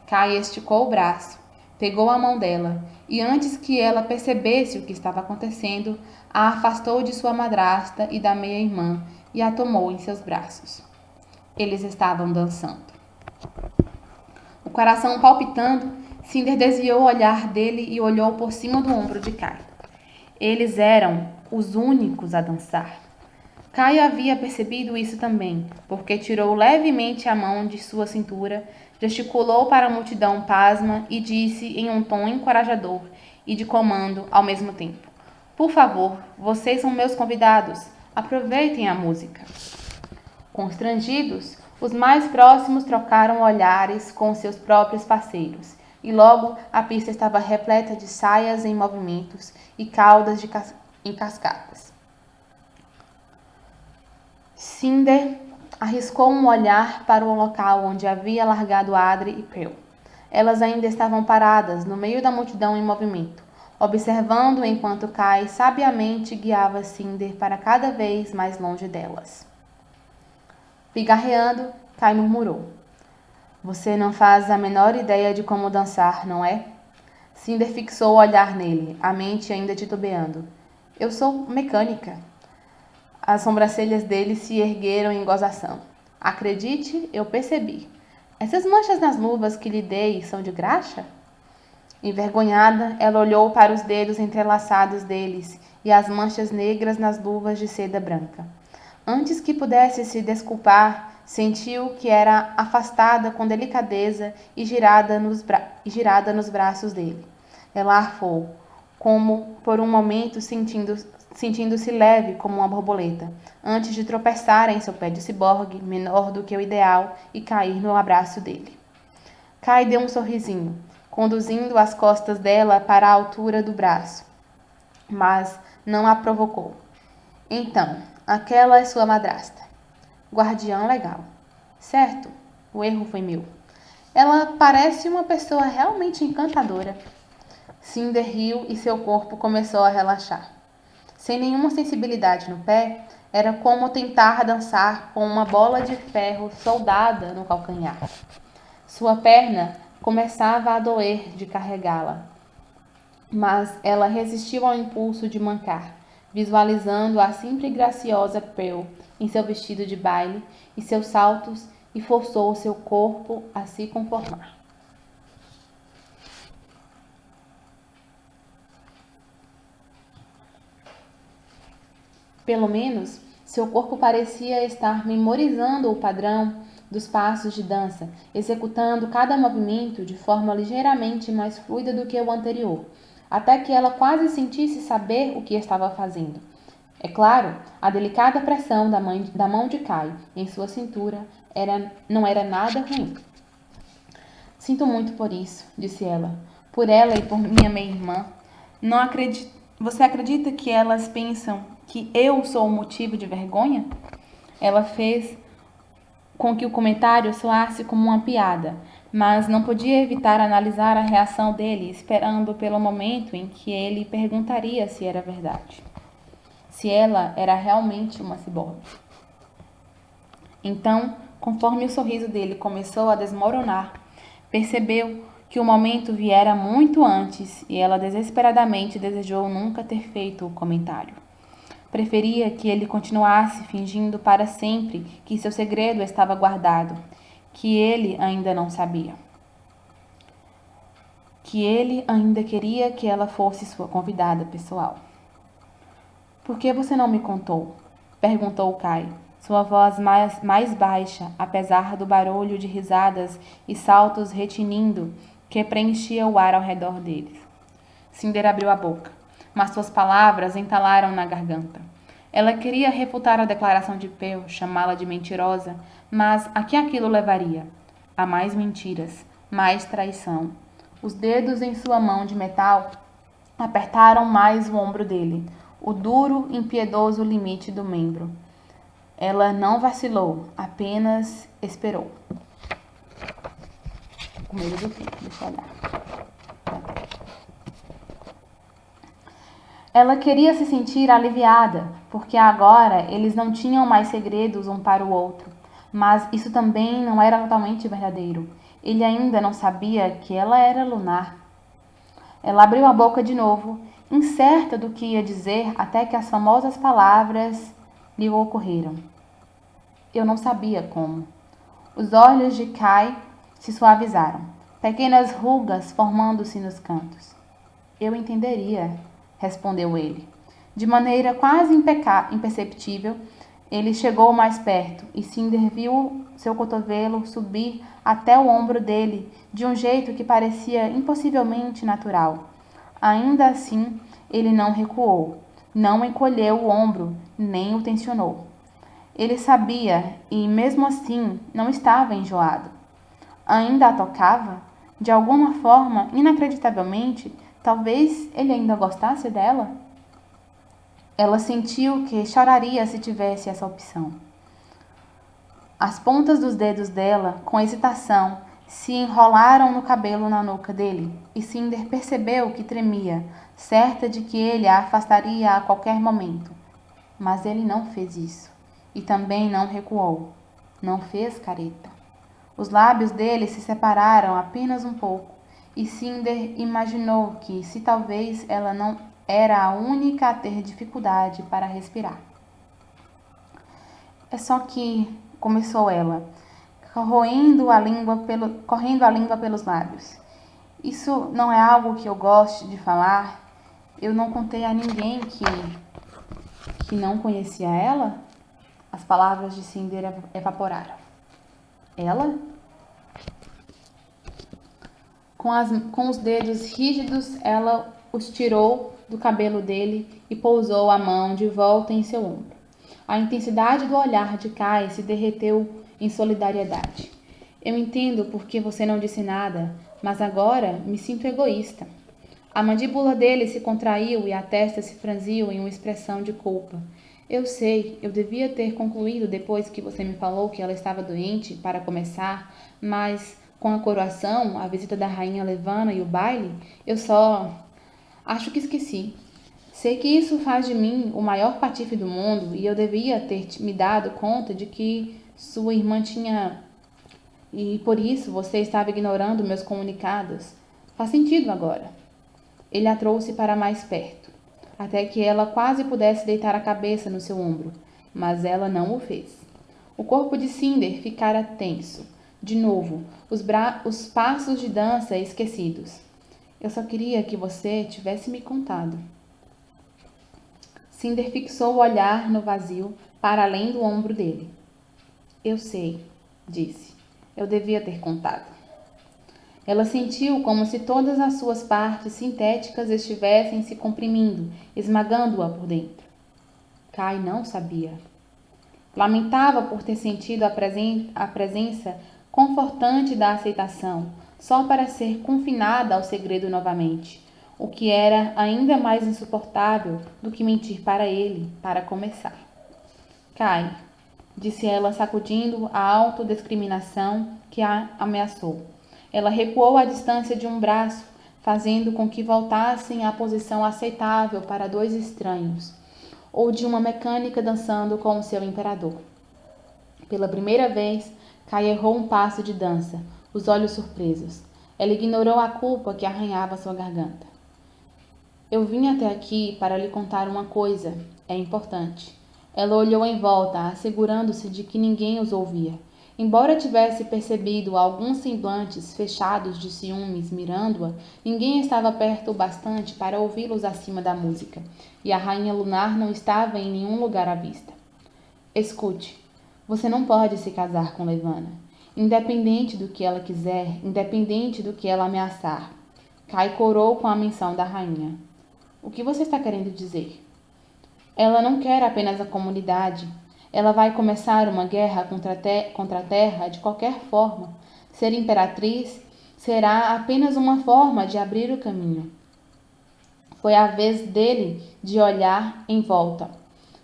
Kai esticou o braço, pegou a mão dela e, antes que ela percebesse o que estava acontecendo, a afastou de sua madrasta e da meia-irmã e a tomou em seus braços. Eles estavam dançando. O coração palpitando, Cinder desviou o olhar dele e olhou por cima do ombro de Kai. Eles eram os únicos a dançar. Caio havia percebido isso também, porque tirou levemente a mão de sua cintura, gesticulou para a multidão pasma e disse em um tom encorajador e de comando ao mesmo tempo: Por favor, vocês são meus convidados. Aproveitem a música. Constrangidos, os mais próximos trocaram olhares com seus próprios parceiros, e logo a pista estava repleta de saias em movimentos e caudas em cascatas. Cinder arriscou um olhar para o local onde havia largado Adri e Pearl. Elas ainda estavam paradas no meio da multidão em movimento, observando enquanto Kai sabiamente guiava Cinder para cada vez mais longe delas. Pigarreando, Kai murmurou: Você não faz a menor ideia de como dançar, não é? Cinder fixou o olhar nele, a mente ainda titubeando. Eu sou mecânica. As sobrancelhas dele se ergueram em gozação. Acredite, eu percebi. Essas manchas nas luvas que lhe dei são de graxa? Envergonhada, ela olhou para os dedos entrelaçados deles e as manchas negras nas luvas de seda branca. Antes que pudesse se desculpar, sentiu que era afastada com delicadeza e girada nos braços dele. Ela arfou, como por um momento sentindo-se leve como uma borboleta, antes de tropeçar em seu pé de ciborgue, menor do que o ideal, e cair no abraço dele. Kai deu um sorrisinho, conduzindo as costas dela para a altura do braço, mas não a provocou. Então, aquela é sua madrasta. Guardiã legal. Certo, o erro foi meu. Ela parece uma pessoa realmente encantadora. Cinder riu e seu corpo começou a relaxar. Sem nenhuma sensibilidade no pé, era como tentar dançar com uma bola de ferro soldada no calcanhar. Sua perna começava a doer de carregá-la, mas ela resistiu ao impulso de mancar, visualizando a sempre graciosa Pearl em seu vestido de baile e seus saltos, e forçou seu corpo a se conformar. Pelo menos, seu corpo parecia estar memorizando o padrão dos passos de dança, executando cada movimento de forma ligeiramente mais fluida do que o anterior, até que ela quase sentisse saber o que estava fazendo. É claro, a delicada pressão da mão de Kai em sua cintura não era nada ruim. Sinto muito por isso, disse ela. Por ela e por minha meia-irmã. Você acredita que elas pensam que eu sou o motivo de vergonha? Ela fez com que o comentário soasse como uma piada, mas não podia evitar analisar a reação dele, esperando pelo momento em que ele perguntaria se era verdade. Se ela era realmente uma ciborgue. Então, conforme o sorriso dele começou a desmoronar, percebeu que o momento viera muito antes e ela desesperadamente desejou nunca ter feito o comentário. Preferia que ele continuasse fingindo para sempre que seu segredo estava guardado, que ele ainda não sabia. Que ele ainda queria que ela fosse sua convidada pessoal. Por que você não me contou? Perguntou Kai, sua voz mais baixa, apesar do barulho de risadas e saltos retinindo que preenchia o ar ao redor deles. Cinder abriu a boca, mas suas palavras entalaram na garganta. Ela queria refutar a declaração de Pearl, chamá-la de mentirosa, mas a que aquilo levaria? A mais mentiras, mais traição. Os dedos em sua mão de metal apertaram mais o ombro dele, o duro, impiedoso limite do membro. Ela não vacilou, apenas esperou. Com medo do tempo, deixa eu olhar. Ela queria se sentir aliviada, porque agora eles não tinham mais segredos um para o outro. Mas isso também não era totalmente verdadeiro. Ele ainda não sabia que ela era lunar. Ela abriu a boca de novo, incerta do que ia dizer, até que as famosas palavras lhe ocorreram. Eu não sabia como. Os olhos de Kai se suavizaram, pequenas rugas formando-se nos cantos. Eu entenderia, respondeu ele. De maneira quase imperceptível, Ele chegou mais perto e Cinder viu seu cotovelo subir até o ombro dele de um jeito que parecia impossivelmente natural. Ainda assim, ele não recuou, não encolheu o ombro, nem o tensionou. Ele sabia e, mesmo assim, não estava enjoado. Ainda a tocava? De alguma forma, inacreditavelmente, talvez ele ainda gostasse dela? Ela sentiu que choraria se tivesse essa opção. As pontas dos dedos dela, com hesitação, se enrolaram no cabelo na nuca dele, e Cinder percebeu que tremia, certa de que ele a afastaria a qualquer momento. Mas ele não fez isso, e também não recuou. Não fez careta. Os lábios dele se separaram apenas um pouco, e Cinder imaginou que, se talvez ela não era a única a ter dificuldade para respirar. É só que, começou ela, correndo a língua pelos lábios. Isso não é algo que eu goste de falar. Eu não contei a ninguém que não conhecia ela. As palavras de Cinder evaporaram. Ela? Com os dedos rígidos, ela os tirou do cabelo dele e pousou a mão de volta em seu ombro. A intensidade do olhar de Kai se derreteu em solidariedade. Eu entendo por que você não disse nada, mas agora me sinto egoísta. A mandíbula dele se contraiu e a testa se franziu em uma expressão de culpa. Eu sei, eu devia ter concluído depois que você me falou que ela estava doente, para começar, mas com a coroação, a visita da rainha Levana e o baile, eu só... acho que esqueci. Sei que isso faz de mim o maior patife do mundo e eu devia ter me dado conta de que sua irmã tinha... E por isso você estava ignorando meus comunicados. Faz sentido agora. Ele a trouxe para mais perto, até que ela quase pudesse deitar a cabeça no seu ombro, mas ela não o fez. O corpo de Cinder ficara tenso. De novo, os passos de dança esquecidos. Eu só queria que você tivesse me contado. Cinder fixou o olhar no vazio, para além do ombro dele. Eu sei, disse. Eu devia ter contado. Ela sentiu como se todas as suas partes sintéticas estivessem se comprimindo, esmagando-a por dentro. Kai não sabia. Lamentava por ter sentido a presença confortante da aceitação, só para ser confinada ao segredo novamente, o que era ainda mais insuportável do que mentir para ele, para começar. Kai, disse ela, sacudindo a autodiscriminação que a ameaçou. Ela recuou à distância de um braço, fazendo com que voltassem à posição aceitável para dois estranhos, ou de uma mecânica dançando com o seu imperador. Pela primeira vez, Kai errou um passo de dança, os olhos surpresos. Ela ignorou a culpa que arranhava sua garganta. Eu vim até aqui para lhe contar uma coisa. É importante. Ela olhou em volta, assegurando-se de que ninguém os ouvia. Embora tivesse percebido alguns semblantes fechados de ciúmes mirando-a, ninguém estava perto o bastante para ouvi-los acima da música, e a rainha lunar não estava em nenhum lugar à vista. Escute, você não pode se casar com Levana. Independente do que ela quiser, independente do que ela ameaçar. Kai corou com a menção da rainha. O que você está querendo dizer? Ela não quer apenas a comunidade. Ela vai começar uma guerra contra a terra de qualquer forma. Ser imperatriz será apenas uma forma de abrir o caminho. Foi a vez dele de olhar em volta,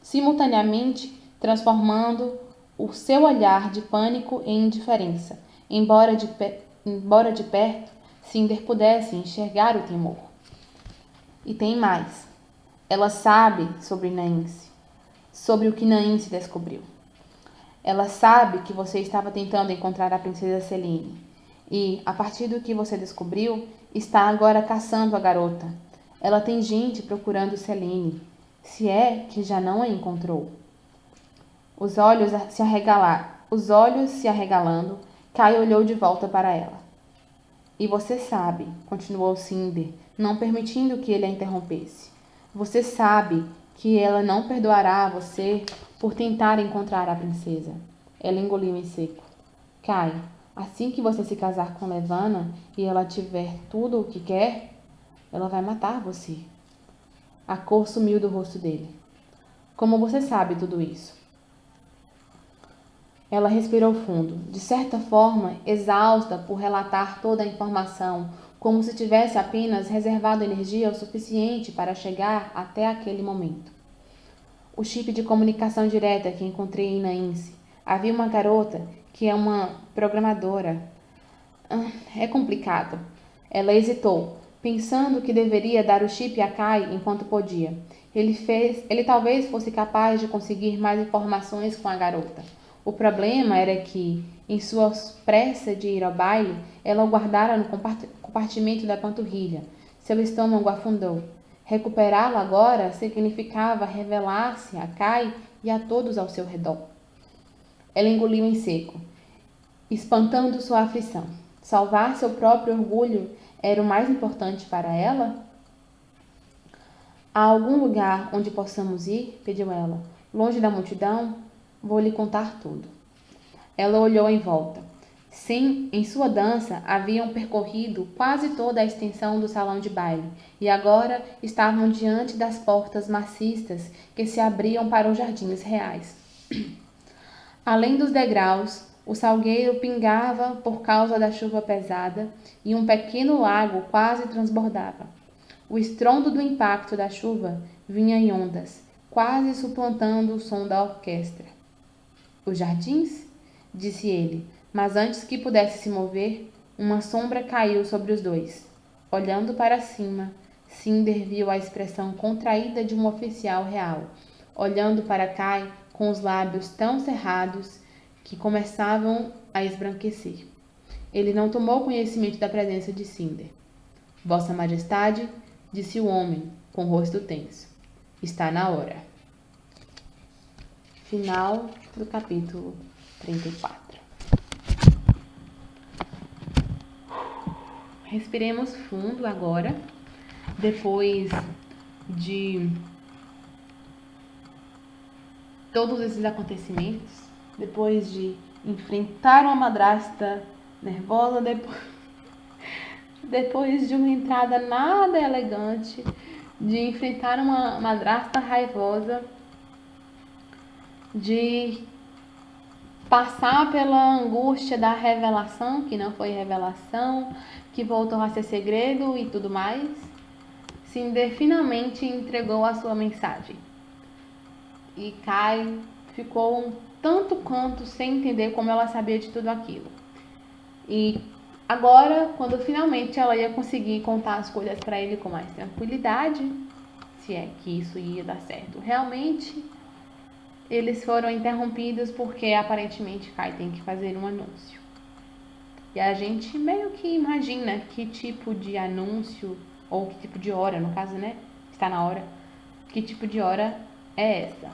simultaneamente transformando o seu olhar de pânico em indiferença, embora de perto Cinder pudesse enxergar o temor. E tem mais. Ela sabe sobre Naincé, sobre o que Naincé descobriu. Ela sabe que você estava tentando encontrar a princesa Selene e, a partir do que você descobriu, está agora caçando a garota. Ela tem gente procurando Selene, se é que já não a encontrou. Os olhos se arregalando, Kai olhou de volta para ela. E você sabe, continuou Cinder, não permitindo que ele a interrompesse. Você sabe que ela não perdoará você por tentar encontrar a princesa. Ela engoliu em seco. Cai, assim que você se casar com Levana e ela tiver tudo o que quer, ela vai matar você. A cor sumiu do rosto dele. Como você sabe tudo isso? Ela respirou fundo, de certa forma exausta por relatar toda a informação, como se tivesse apenas reservado energia o suficiente para chegar até aquele momento. O chip de comunicação direta que encontrei em Naince. Havia uma garota que é uma programadora. É complicado. Ela hesitou, pensando que deveria dar o chip a Kai enquanto podia. Ele talvez fosse capaz de conseguir mais informações com a garota. O problema era que, em sua pressa de ir ao baile, ela o guardara no compartimento da panturrilha. Seu estômago afundou. Recuperá-lo agora significava revelar-se a Kai e a todos ao seu redor. Ela engoliu em seco, espantando sua aflição. Salvar seu próprio orgulho era o mais importante para ela? Há algum lugar onde possamos ir? Pediu ela. Longe da multidão? Vou lhe contar tudo. Ela olhou em volta. Sim, em sua dança haviam percorrido quase toda a extensão do salão de baile e agora estavam diante das portas maciças que se abriam para os jardins reais. Além dos degraus, o salgueiro pingava por causa da chuva pesada e um pequeno lago quase transbordava. O estrondo do impacto da chuva vinha em ondas, quase suplantando o som da orquestra. Os jardins? Disse ele, mas antes que pudesse se mover, uma sombra caiu sobre os dois. Olhando para cima, Cinder viu a expressão contraída de um oficial real, olhando para Kai com os lábios tão cerrados que começavam a esbranquecer. Ele não tomou conhecimento da presença de Cinder. Vossa Majestade, disse o homem, com o rosto tenso. Está na hora. Final do capítulo 34. Respiremos fundo agora, depois de todos esses acontecimentos, depois de enfrentar uma madrasta nervosa, depois de uma entrada nada elegante, de enfrentar uma madrasta raivosa, de passar pela angústia da revelação, que não foi revelação, que voltou a ser segredo e tudo mais, Cinder finalmente entregou a sua mensagem. E Kai ficou um tanto quanto sem entender como ela sabia de tudo aquilo. E agora, quando finalmente ela ia conseguir contar as coisas para ele com mais tranquilidade, se é que isso ia dar certo realmente, eles foram interrompidos porque aparentemente Kai tem que fazer um anúncio. E a gente meio que imagina que tipo de anúncio, ou que tipo de hora, no caso, né? Está na hora. Que tipo de hora é essa?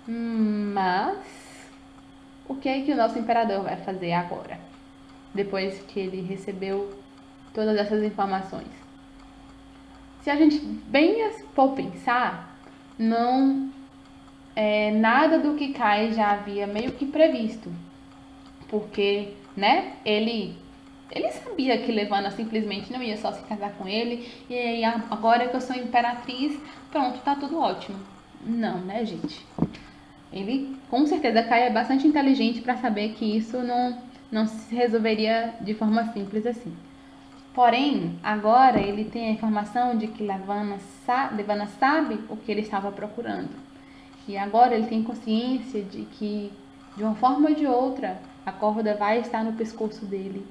Mas o que é que o nosso imperador vai fazer agora? Depois que ele recebeu todas essas informações. Se a gente bem for pensar, não é nada do que Kai já havia meio que previsto. Porque, né, ele sabia que Levana simplesmente não ia só se casar com ele, e aí agora que eu sou imperatriz, pronto, tá tudo ótimo. Não, né, gente? Ele, com certeza, Kai é bastante inteligente para saber que isso não se resolveria de forma simples assim. Porém, agora ele tem a informação de que Levana sabe o que ele estava procurando. E agora ele tem consciência de que, de uma forma ou de outra, a corda vai estar no pescoço dele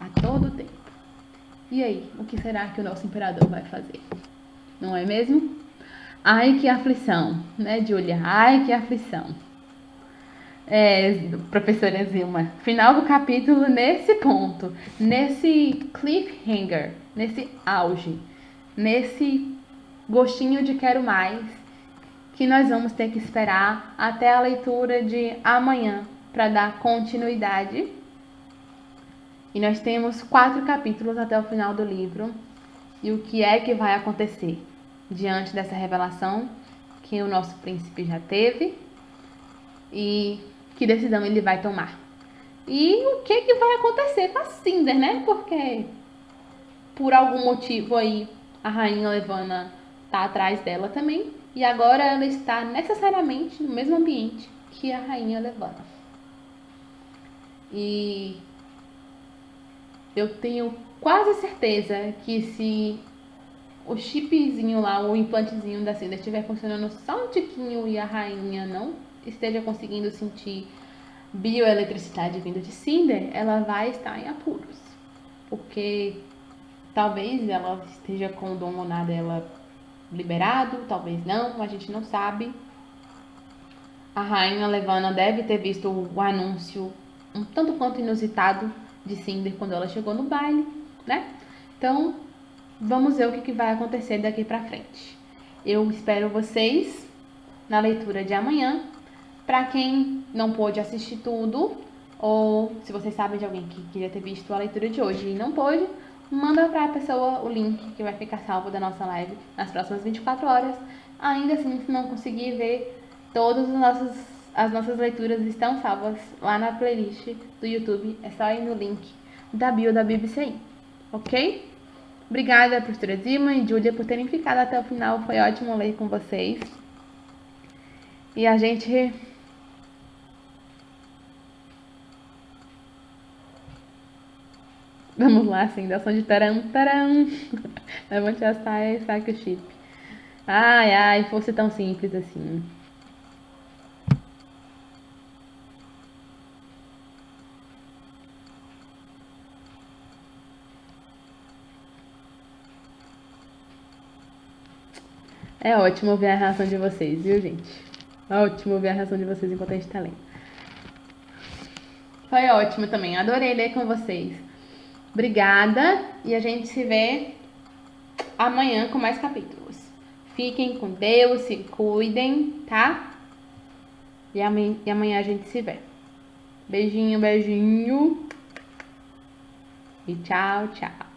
a todo tempo. E aí, o que será que o nosso imperador vai fazer? Não é mesmo? Ai, que aflição, né, Julia? Ai, que aflição. Professora Zilma, final do capítulo nesse ponto, nesse cliffhanger, nesse auge, nesse gostinho de quero mais, que nós vamos ter que esperar até a leitura de amanhã para dar continuidade. E nós temos 4 capítulos até o final do livro. E o que é que vai acontecer diante dessa revelação que o nosso príncipe já teve? e que decisão ele vai tomar. E o que vai acontecer com a Cinder, né? Porque por algum motivo aí a rainha Levana tá atrás dela também. E agora ela está necessariamente no mesmo ambiente que a rainha Levana. E eu tenho quase certeza que se o chipzinho lá, o implantezinho da Cinder estiver funcionando só um tiquinho e a rainha não esteja conseguindo sentir bioeletricidade vinda de Cinder, ela vai estar em apuros. Porque talvez ela esteja com o dom lunar dela liberado, talvez não, a gente não sabe. A rainha Levana deve ter visto o anúncio um tanto quanto inusitado de Cinder quando ela chegou no baile, né? Então, vamos ver o que vai acontecer daqui pra frente. Eu espero vocês na leitura de amanhã. Para quem não pôde assistir tudo, ou se vocês sabem de alguém que queria ter visto a leitura de hoje e não pôde, manda para a pessoa o link que vai ficar salvo da nossa live nas próximas 24 horas. Ainda assim, se não conseguir ver, todas as nossas leituras estão salvas lá na playlist do YouTube. É só ir no link da bio da BBC, ok? Obrigada, professora Zima e Júlia, por terem ficado até o final. Foi ótimo ler com vocês. E a gente... Vamos lá, assim, da som de taram, taram. Levante a saia e saque o chip. Ai, ai, fosse tão simples assim. É ótimo ver a reação de vocês, viu, gente? É ótimo ver a reação de vocês enquanto a gente tá lendo. Foi ótimo também, adorei ler com vocês. Obrigada e a gente se vê amanhã com mais capítulos. Fiquem com Deus, se cuidem, tá? E amanhã a gente se vê. Beijinho, beijinho. E tchau, tchau.